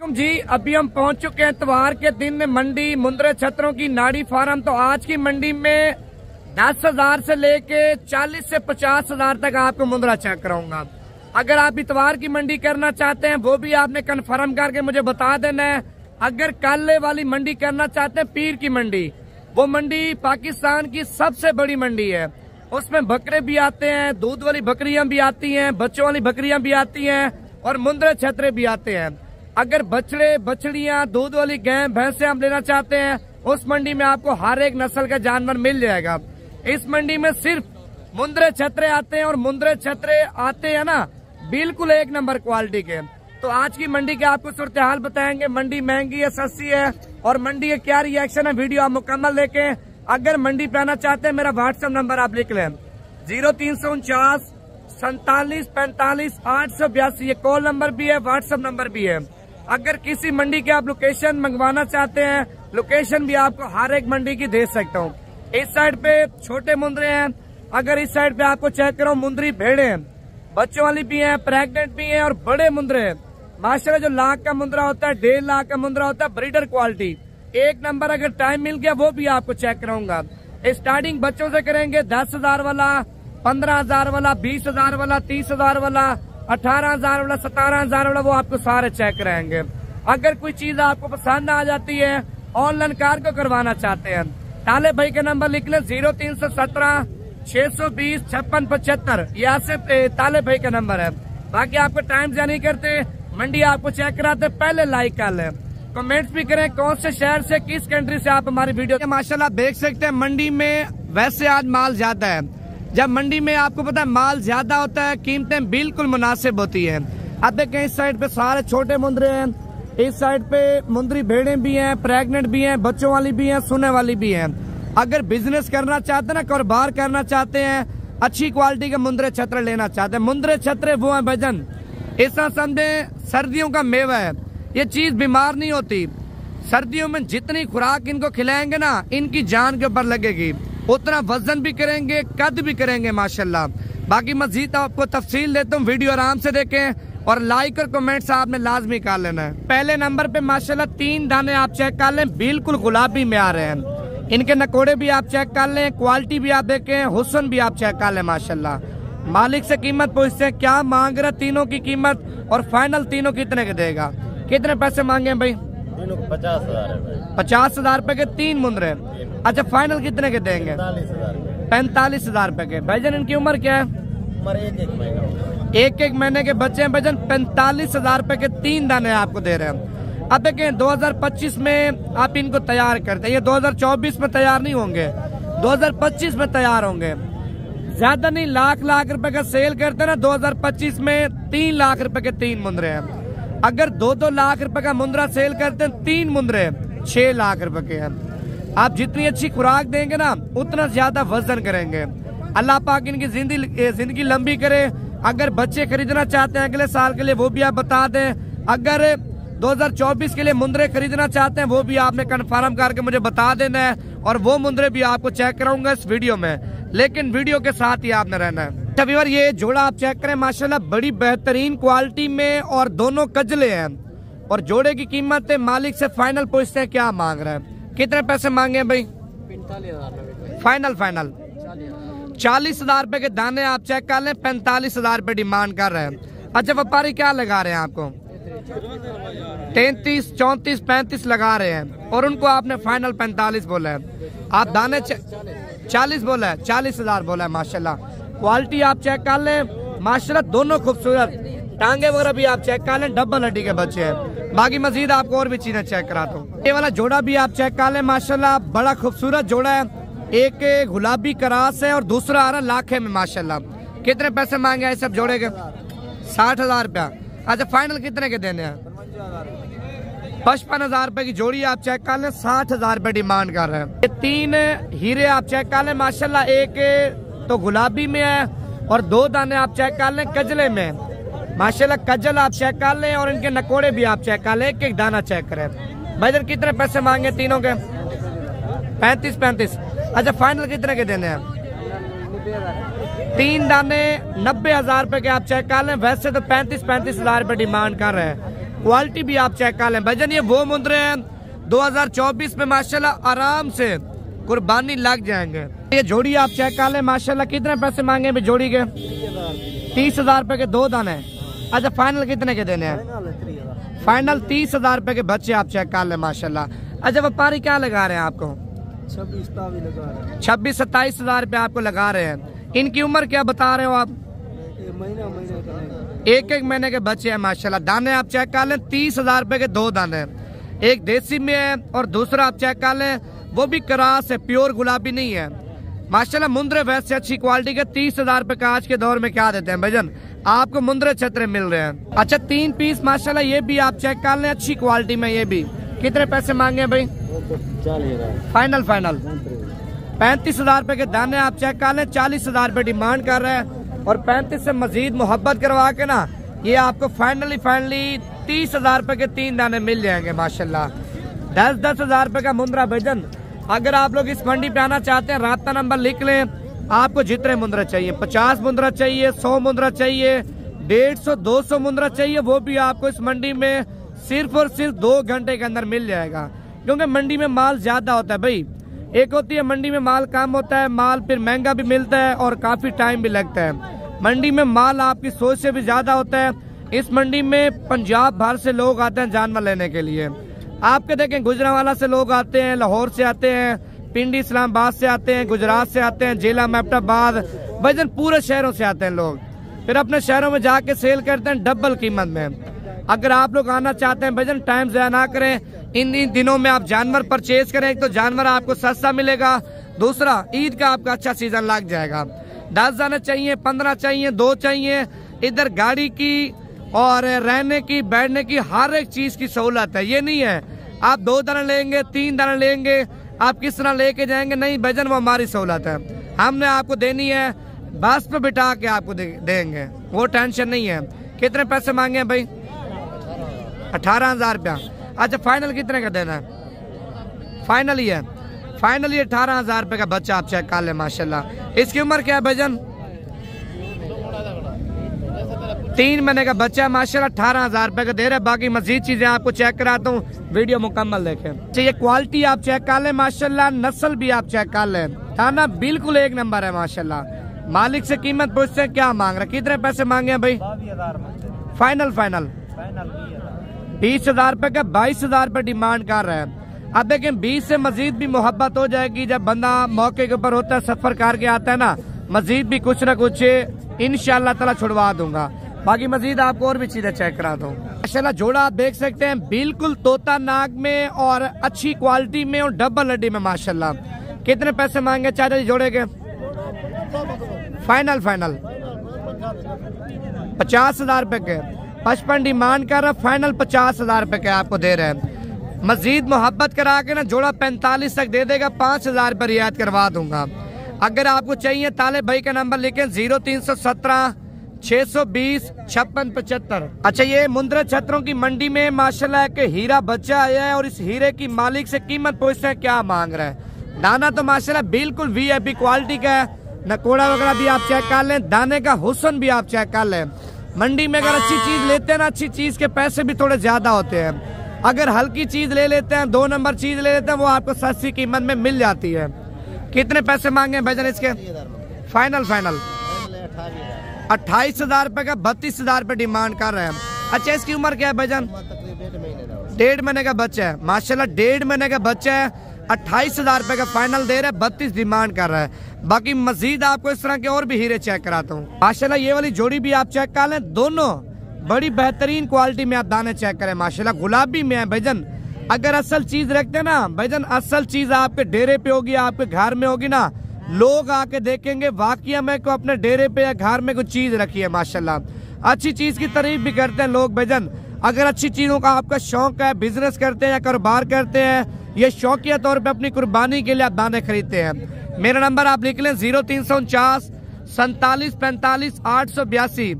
जी अभी हम पहुंच चुके हैं इतवार के दिन मंडी मुंद्रे छतरों की नाड़ी फार्म। तो आज की मंडी में 10,000 से लेके 40 से 50,000 तक आपको मुंद्रा चेक कराऊंगा। अगर आप इतवार की मंडी करना चाहते हैं वो भी आपने कंफर्म करके मुझे बता देना है। अगर कल वाली मंडी करना चाहते हैं पीर की मंडी, वो मंडी पाकिस्तान की सबसे बड़ी मंडी है। उसमें बकरे भी आते हैं, दूध वाली बकरियां भी आती हैं, बच्चों वाली बकरियां भी आती हैं और मुंद्रे छतरे भी आते हैं। अगर बछड़े बछड़ियां दूध वाली गाय भैंसे हम लेना चाहते हैं उस मंडी में आपको हर एक नस्ल का जानवर मिल जाएगा। इस मंडी में सिर्फ मुंद्रे छतरे आते हैं और मुंद्रे छतरे आते हैं ना बिल्कुल एक नंबर क्वालिटी के। तो आज की मंडी के आपको सूरत हाल बताएंगे। मंडी महंगी है सस्ती है और मंडी का क्या रिएक्शन है वीडियो आप मुकम्मल देखें। अगर मंडी पे आना चाहते हैं मेरा व्हाट्सएप नंबर आप लिख लें 0349 47 45 882। ये कॉल नंबर भी है, व्हाट्सएप नंबर भी है। अगर किसी मंडी के आप लोकेशन मंगवाना चाहते हैं लोकेशन भी आपको हर एक मंडी की दे सकता हूँ। इस साइड पे छोटे मुंद्रे हैं, अगर इस साइड पे आपको चेक करो मुंद्री भेड़े हैं, बच्चों वाली भी हैं, प्रेग्नेंट भी हैं और बड़े मुंद्रे हैं। माशाल्लाह जो लाख का मुंद्रा होता है 1.5 लाख का मुंद्रा होता है ब्रीडर क्वालिटी एक नंबर। अगर टाइम मिल गया वो भी आपको चेक कराऊंगा। स्टार्टिंग बच्चों से करेंगे 10,000 वाला, 15,000 वाला, 20,000 वाला, 30,000 वाला, 18,000 वाला, 17,000 वाला, वो आपको सारे चेक कराएंगे। अगर कोई चीज आपको पसंद आ जाती है ऑनलाइन कार को करवाना चाहते हैं ताले भाई का नंबर लिख ले 0317 620 5675। यहाँ से ताले भाई का नंबर है। बाकी आपको टाइम जारी करते मंडी आपको चेक कराते पहले लाइक कर ले, कमेंट्स भी करें कौन से शहर से किस कंट्री से आप हमारी वीडियो। माशाल्लाह देख सकते हैं मंडी में वैसे आज माल ज्यादा है। जब मंडी में आपको पता है माल ज्यादा होता है कीमतें बिल्कुल मुनासिब होती है। अब देखें इस साइड पे सारे छोटे मुंद्रे हैं, इस साइड पे मुंद्री भेड़े भी हैं, प्रेग्नेंट भी हैं, बच्चों वाली भी हैं, सुने वाली भी हैं। अगर बिजनेस करना चाहते हैं ना कारोबार करना चाहते हैं अच्छी क्वालिटी के मुंद्रे छतरे लेना चाहते हैं, मुंद्रे छतरे वो हैं भजन ऐसा समझे सर्दियों का मेवा है। ये चीज बीमार नहीं होती। सर्दियों में जितनी खुराक इनको खिलाएंगे ना इनकी जान के ऊपर लगेगी, उतना वजन भी करेंगे कद भी करेंगे माशाल्लाह। बाकी मजीद आपको तफसील देता हूँ, वीडियो आराम से देखें और लाइक और कमेंट्स आपने लाजमी कर लेना है। पहले नंबर पे माशाल्लाह 3 दाने आप चेक कर लें बिल्कुल गुलाबी में आ रहे हैं। इनके नकोड़े भी आप चेक कर लें, क्वालिटी भी आप देखें, हुस्न भी आप चेक कर लें माशाल्लाह। मालिक से कीमत पूछते हैं क्या मांग रहे तीनों की कीमत और फाइनल तीनों कितने के देगा। कितने पैसे मांगे हैं भाई? 50,000 रुपए के 3 मुंद्रे। अच्छा फाइनल कितने के देंगे? 45,000 रुपए के। भाईजान इनकी उम्र क्या है? उम्र एक महीने के बच्चे हैं भाईजान। 45,000 रुपए के 3 दाने आपको दे रहे हैं। अब देखें 2025 में आप इनको तैयार करते हैं, ये 2024 में तैयार नहीं होंगे, 2025 में तैयार होंगे। ज्यादा नहीं लाख रुपए का सेल करते हैं ना 2025 में 3 लाख रुपए के 3 मुंद्रे हैं। अगर 2-2 लाख रुपए का मुंद्रा सेल करते हैं 3 मुंद्रे 6 लाख रुपए के हैं। आप जितनी अच्छी खुराक देंगे ना उतना ज्यादा वजन करेंगे। अल्लाह पाक इनकी जिंदगी लंबी करे। अगर बच्चे खरीदना चाहते हैं अगले साल के लिए वो भी आप बता दें। अगर 2024 के लिए मुंद्रे खरीदना चाहते हैं वो भी आपने कंफर्म करके मुझे बता देना है और वो मुंद्रे भी आपको चेक कराऊंगा इस वीडियो में, लेकिन वीडियो के साथ ही आपने रहना है। अच्छा व्यूअर ये जोड़ा आप चेक करें माशाल्लाह बड़ी बेहतरीन क्वालिटी में और दोनों कजले हैं और जोड़े की कीमत है मालिक से फाइनल पूछते हैं क्या मांग रहे हैं। कितने पैसे मांगे हैं भाई? 45,000 फाइनल 40,000 रुपए के दाने आप चेक कर लें, 45,000 रुपए डिमांड कर रहे हैं। अच्छा व्यापारी क्या लगा रहे हैं आपको? 33, 34, 35 लगा रहे हैं और उनको आपने फाइनल 45 बोला है। आप दाने 40 बोला है, 40,000 बोला है माशाल्लाह। क्वालिटी आप चेक कर लें माशाल्लाह दोनों खूबसूरत। टांगे वगैरह भी आप चेक कर लें, डबल हड्डी के बच्चे हैं। बाकी मजीद आपको और भी चीजें चेक कराता हूँ। ये वाला जोड़ा भी आप चेक कर लें माशाल्लाह बड़ा खूबसूरत जोड़ा है। एक गुलाबी करास है और दूसरा आ रहा लाखे में माशाल्लाह। कितने पैसे मांगे हैं सब जोड़े के? 60,000 रुपया। अच्छा फाइनल कितने के देने हैं? 55,000 रुपए की जोड़ी आप चेक कर लें, 60,000 रुपए डिमांड कर रहे हैं। ये 3 हीरे आप चेक कर लें माशाल्लाह, एक तो गुलाबी में है और 2 दाने आप चेक कर लें कजले में माशाल्लाह। कजल आप चेक कर लें और इनके नकोड़े भी आप चेक कर लें, एक दाना चेक करें। भाईजान कितने पैसे मांगे तीनों के? 35। अच्छा फाइनल कितने के देने हैं? 3 दाने 90,000 रुपए के आप चेक कर लें। वैसे तो 35,000 रुपए डिमांड कर रहे हैं क्वालिटी भी आप चेक कर लें भाईजान। ये वो मुंद्रे हैं 2024 में माशाल्लाह आराम से कुर्बानी लग जाएंगे। ये जोड़ी आप चेक कर लें माशाल्लाह। कितने पैसे मांगे भी जोड़ी के? 30,000 रुपए के 2 दाने। अच्छा फाइनल कितने के देने हैं? फाइनल 30,000 रुपए के बच्चे आप चेक कर लें माशाल्लाह। अच्छा व्यापारी क्या लगा रहे हैं आपको? 26-27 रुपए आपको लगा रहे हैं। इनकी उम्र क्या बता रहे हो आप? एक महीने के बच्चे हैं माशाल्लाह। दाने आप चेक कर लें 30,000 रुपए के 2 दाने। एक देसी में है और दूसरा आप चेक कर लें वो भी करास है, प्योर गुलाबी नहीं है माशाल्लाह। मुंद्रे वैसे अच्छी क्वालिटी के 30,000 रुपए का आज के दौर में क्या देते हैं भाईजान? आपको मुंद्रे छतरे मिल रहे हैं। अच्छा 3 पीस माशाल्लाह ये भी आप चेक कर लें अच्छी क्वालिटी में। ये भी कितने पैसे मांगे भाई? फाइनल 35,000 रुपए के दाने आप चेक कर लें। 40,000 रुपए डिमांड कर रहे हैं और 35 से मजीद मोहब्बत करवा के ना ये आपको फाइनली 30,000 रुपए के 3 दाने मिल जाएंगे माशाल्लाह। 10,000 रुपए का मुंद्रा भाईजान। अगर आप लोग इस मंडी पे आना चाहते हैं राब्ता नंबर लिख लें। आपको जितने मुंद्रा चाहिए, 50 मुंद्रा चाहिए, 100 मुंद्रा चाहिए, 150, 200 मुंद्रा चाहिए, वो भी आपको इस मंडी में सिर्फ और सिर्फ 2 घंटे के अंदर मिल जाएगा। क्योंकि मंडी में माल ज्यादा होता है भाई। एक होती है मंडी में माल कम होता है, माल फिर महंगा भी मिलता है और काफी टाइम भी लगता है। मंडी में माल आपकी सोच से भी ज्यादा होता है। इस मंडी में पंजाब भर से लोग आते हैं जानवर लेने के लिए। आपके देखें गुजरांवाला से लोग आते हैं, लाहौर से आते हैं, पिंडी इस्लामाबाद से आते हैं, गुजरात से आते हैं, जिला महबूबाबाद भाईजान पूरे शहरों से आते हैं लोग। फिर अपने शहरों में जाके सेल करते हैं डबल कीमत में। अगर आप लोग आना चाहते हैं भाईजान टाइम ज़ाया ना करें। इन दिनों में आप जानवर परचेज करें। एक तो जानवर आपको सस्ता मिलेगा, दूसरा ईद का आपका अच्छा सीजन लग जाएगा। 10 दाने चाहिए, 15 चाहिए, 2 चाहिए। इधर गाड़ी की और रहने की, बैठने की हर एक चीज की सहूलत है। ये नहीं है आप 2 दाने लेंगे, 3 दाने लेंगे, आप किस तरह लेके जाएंगे? नहीं भाईजान वो हमारी सहूलत है। हमने आपको देनी है, बस पे बिठा के आपको देंगे, वो टेंशन नहीं है। कितने पैसे मांगे हैं भाई? 18,000 रुपया। अच्छा फाइनल कितने का देना है? फाइनल ही है, फाइनली 18,000 रुपए का बच्चा आप चेक कर ले माशाल्लाह। इसकी उम्र क्या है भाईजान? 3 महीने का बच्चा है माशाल्लाह। 18,000 रुपए का दे रहे हैं। बाकी मजीद चीजें आपको चेक कराता हूँ, वीडियो मुकम्मल देखें। ये क्वालिटी आप चेक कर ले माशाल्लाह, नस्ल भी आप चेक कर ले, थाना बिल्कुल 1 नंबर है माशाल्लाह। मालिक से कीमत पूछते हैं क्या मांग रहे, कितने पैसे मांगे हैं भाई? फाइनल 20,000 रुपए का 22,000 रुपए डिमांड कर रहे हैं। अब देखें 20 से मजीद भी मोहब्बत हो जाएगी जब बंदा मौके के ऊपर होता है, सफर करके आता है ना, मजीद भी कुछ ना कुछ इंशाअल्लाह ताला छुड़वा दूंगा। बाकी मजीद आपको और भी चीजें चेक करा दूँ माशाल्लाह। जोड़ा आप देख सकते हैं बिल्कुल तोता नाग में और अच्छी क्वालिटी में और डबल हड्डी में माशाल्लाह। कितने पैसे मांगे चाचा जी जोड़े के? फाइनल 50,000 रुपए के 55 डिमांड कर रहा, फाइनल 50,000 रुपए के आपको दे रहे हैं। मजीद मोहब्बत करा के ना जोड़ा 45 तक दे देगा, 5,000 रुपए रियायत करवा दूंगा। अगर आपको चाहिए ताले भाई का नंबर लिखें 0317 620 5675। अच्छा ये मुंद्रा छतरों की मंडी में माशाल्लाह के हीरा बच्चा आया है और इस हीरे की मालिक से कीमत पूछते हैं क्या मांग रहा है। दाना तो माशाल्लाह बिल्कुल VIP क्वालिटी का है, नकोड़ा वगैरह भी आप चेक कर लें, दाने का हुस्न भी आप चेक कर लें। मंडी में अगर अच्छी चीज लेते हैं ना, अच्छी चीज के पैसे भी थोड़े ज्यादा होते हैं। अगर हल्की चीज ले लेते हैं, 2 नंबर चीज ले लेते हैं, वो आपको सस्ती कीमत में मिल जाती है। कितने पैसे मांगे भाईजान इसके? फाइनल 28,000 रुपए का 32,000 रुपए डिमांड कर रहे हैं। अच्छा इसकी उम्र क्या है भाईजान? 1.5 महीने का बच्चा है माशाल्लाह। 1.5 महीने का बच्चा है, 28,000 रुपए का फाइनल दे रहा है, 32 डिमांड कर रहा है। बाकी मजीद आपको इस तरह के और भी हीरे चेक कराता हूँ माशाल्लाह। ये वाली जोड़ी भी आप चेक कर लें, दोनों बड़ी बेहतरीन क्वालिटी में आप दाने चेक करें माशाल्लाह। गुलाबी में है भाईजान। अगर असल चीज रखते हैं ना भाईजान, असल चीज आपके डेरे पे होगी, आपके घर में होगी ना, लोग आके देखेंगे वाकई में को अपने डेरे पे या घर में कुछ चीज रखी है माशाल्लाह। अच्छी चीज की तारीफ भी करते हैं लोग भाईजान। अगर अच्छी चीजों का आपका शौक है, बिजनेस करते हैं या कारोबार करते हैं, ये शौकिया तौर पे अपनी कुर्बानी के लिए आप दाने खरीदते हैं, मेरा नंबर आप लिख लें 0349 47 45 882।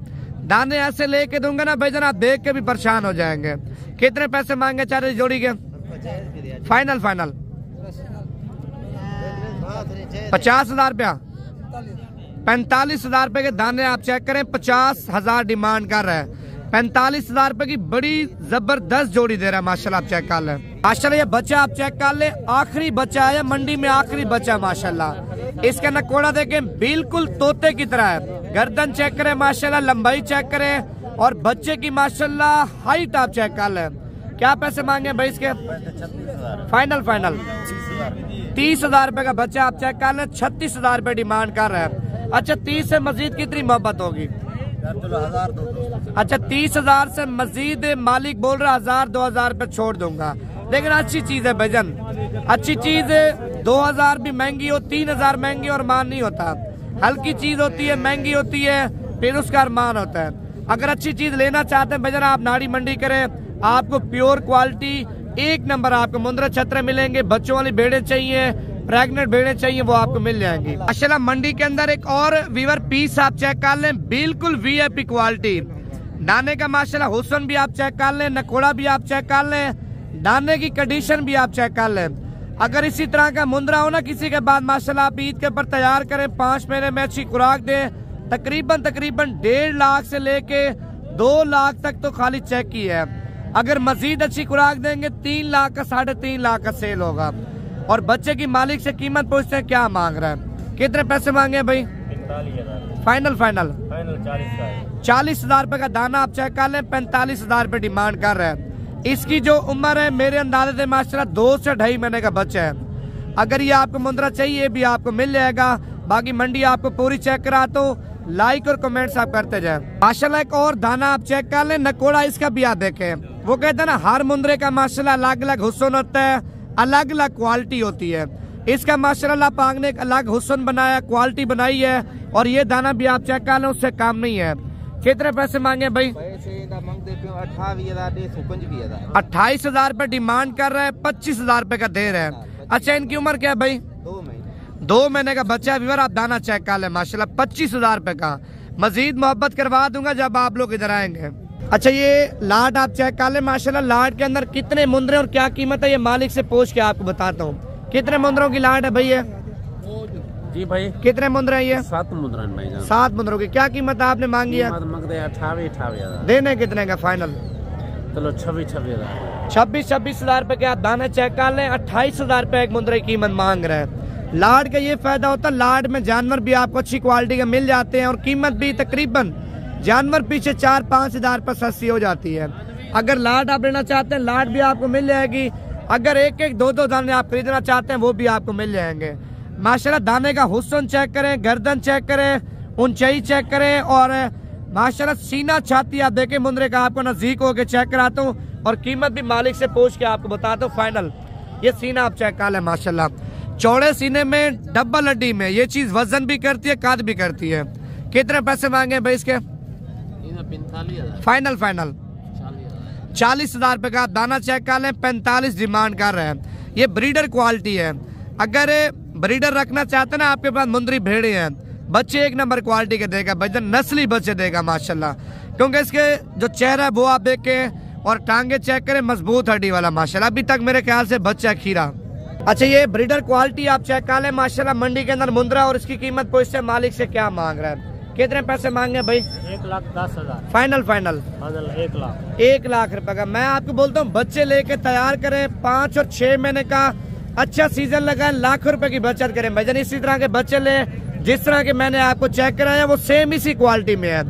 दाने ऐसे लेके दूंगा ना भाईजान, आप देख के भी परेशान हो जाएंगे। कितने पैसे मांगे चार जोड़ी के? फाइनल 50,000 रुपया। 45,000 रुपए के दाने आप चेक करें, 50,000 डिमांड कर रहा है। 45,000 रुपए की बड़ी जबरदस्त जोड़ी दे रहा है माशाल्लाह। आप चेक कर लें माशाल्लाह। ये बच्चा आप चेक कर ले, आखिरी बच्चा है मंडी में, आखिरी बच्चा माशाल्लाह। इसका नकोड़ा देखें बिल्कुल तोते की तरह है। गर्दन चेक करें माशाल्लाह, लंबाई चेक करें और बच्चे की माशाल्लाह हाइट आप चेक कर लें। क्या पैसे मांगे भाई इसके? फाइनल 30,000 रुपए का बच्चा आप चेक कर लें। 36,000 रुपए डिमांड कर रहा है। अच्छा 30 से मजीद कितनी मोहब्बत होगी? अच्छा 30,000 से मजीद मालिक बोल रहा 1,000-2,000 रुपए छोड़ दूंगा। लेकिन अच्छी चीज है भजन, अच्छी चीज है। 2,000 भी महंगी हो, 3,000 महंगी और मान नहीं होता। हल्की चीज होती है, महंगी होती है, फिर उसका अरमान होता है। अगर अच्छी चीज लेना चाहते हैं भजन, आप नाड़ी मंडी करें, आपको प्योर क्वालिटी एक नंबर आपको मुंद्रा छत्र मिलेंगे। बच्चों वाली भेड़े चाहिए, प्रेग्नेंट भेड़े चाहिए, वो आपको मिल जाएंगी माशाल्लाह। मंडी के अंदर एक और वीवर पीस आप चेक कर लें, बिल्कुल वीआईपी क्वालिटी। दाने का माशाल्लाह हुस्न भी आप चेक कर लें, नकोड़ा भी आप चेक कर लें, दाने की कंडीशन भी आप चेक कर लें। अगर इसी तरह का मुंद्रा हो ना किसी के बाद माशाल्लाह, आप ईद के ऊपर तैयार करें, 5 महीने में अच्छी खुराक दें। तकरीबन 1.5 लाख से लेके 2 लाख तक तो खाली चेक की है। अगर मजीद अच्छी खुराक देंगे 3 लाख का 3.5 लाख का सेल होगा। और बच्चे की मालिक से कीमत पूछते हैं क्या मांग रहा है, कितने पैसे मांगे भाई? 45,000 फाइनल 40,000 रुपए का दाना आप चेक कर लें। 45,000 रुपए डिमांड कर रहे हैं। इसकी जो उम्र है मेरे अंदाजे से माशाल्लाह 2 से 2.5 महीने का बच्चा है। अगर ये आपको मुंद्रा चाहिए भी आपको मिल जाएगा। बाकी मंडी आपको पूरी चेक करा तो लाइक और कमेंट्स आप करते जाए माशाल्लाह। एक और दाना आप चेक कर लें, नकोड़ा इसका भी आप देखें। वो कहते हैं ना हर मुंद्रे का माशाल्लाह अलग अलग हुस्न होता है, अलग अलग क्वालिटी होती है। इसका माशाल्लाह पाक ने एक अलग हुस्न बनाया, क्वालिटी बनाई है। और ये दाना भी आप चेक कर लें, उससे काम नहीं है। कितने पैसे मांगे भाई? 28,000 रुपए डिमांड कर रहा है, 25,000 रुपए का दे रहे हैं। अच्छा इनकी उम्र क्या है भाई? 2 महीने का बच्चा है। व्यूअर आप दाना चेक कर लें माशाल्लाह, 25,000 रुपए का। मजीद मोहब्बत करवा दूंगा जब आप लोग इधर आएंगे। अच्छा ये लाट आप चेक कर लें माशाल्लाह। लाट के अंदर कितने मुंद्रे और क्या कीमत है ये मालिक से पूछ के आपको बताता हूँ। कितने मुंद्रों की लाट है भैया? जी भाई कितने मुंद्रे है ये? 7 मुंद्रा भाई। 7 मुंद्रों की क्या कीमत आपने मांगी है? 28,000 देने कितने का फाइनल? चलो 26,000 26,000 रुपए के आप दाने चेक कर लें। 28,000 रुपए एक मुंद्रे की कीमत मांग रहे हैं। लाट का ये फायदा होता है, लाट में जानवर भी आपको अच्छी क्वालिटी के मिल जाते हैं और कीमत भी तकरीबन जानवर पीछे 4-5 हज़ार पर सस्ती हो जाती है। अगर लाट आप लेना चाहते हैं लाट भी आपको मिल जाएगी। अगर 1-2 दाने आप खरीदना चाहते हैं वो भी आपको मिल जाएंगे माशाल्लाह। दाने का हुस्न चेक करें, गर्दन चेक करें, ऊंचाई चेक करें और माशाल्लाह सीना छाती आप देखें मुंद्रे का। आपको नजदीक होकर चेक कराता हूँ और कीमत भी मालिक से पूछ के आपको बताता हूँ फाइनल। ये सीना आप चेक कर लें माशाल्लाह, चौड़े सीने में डबल हड्डी में ये चीज वजन भी करती है, कद भी करती है। कितने पैसे मांगे भाई इसके? फाइनल 40,000 रुपए का आप दाना चेक कर लें। 45 डिमांड कर रहे हैं। ये ब्रीडर क्वालिटी है। अगर ब्रीडर रखना चाहते हैं ना आपके पास मुंद्री भेड़े हैं, बच्चे एक नंबर क्वालिटी के देगा भजन, नस्ली बच्चे देगा माशाल्लाह। क्योंकि इसके जो चेहरा है वो आप देखें और टांगे चेक करें, मजबूत हड्डी वाला माशाल्लाह। अभी तक मेरे ख्याल से बच्चा खीरा। अच्छा ये ब्रीडर क्वालिटी आप चेक कर लें माशाल्लाह। मंडी के अंदर मुंद्रा और इसकी कीमत पूछते हैं मालिक से क्या मांग रहा है। कितने पैसे मांगे भाई? 1,10,000 फाइनल 1 लाख रुपए का। मैं आपको बोलता हूँ बच्चे लेके तैयार करें, 5 और 6 महीने का अच्छा सीजन लगाए, लाखों रुपए की बचत करें भजन। इसी तरह के बच्चे ले जिस तरह के मैंने आपको चेक कराया वो सेम इसी क्वालिटी में है।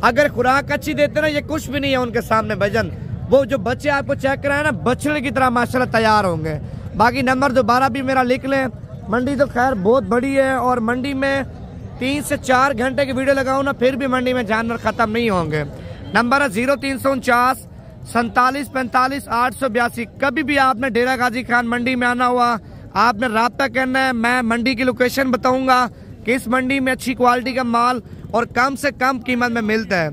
अगर खुराक अच्छी देते ना ये कुछ भी नहीं है उनके सामने भजन। वो जो बच्चे आपको चेक कराए ना बछड़े की तरह माशाल्लाह तैयार होंगे। बाकी नंबर दोबारा भी मेरा लिख लें। मंडी तो खैर बहुत बड़ी है और मंडी में 3 से 4 घंटे की वीडियो लगाऊं ना फिर भी मंडी में जानवर खत्म नहीं होंगे। नंबर है 0349 47 45 882। कभी भी आपने डेरा गाजी खान मंडी में आना हुआ आपने राब्ता करना है। मैं मंडी की लोकेशन बताऊंगा कि इस मंडी में अच्छी क्वालिटी का माल और कम से कम कीमत में मिलता है।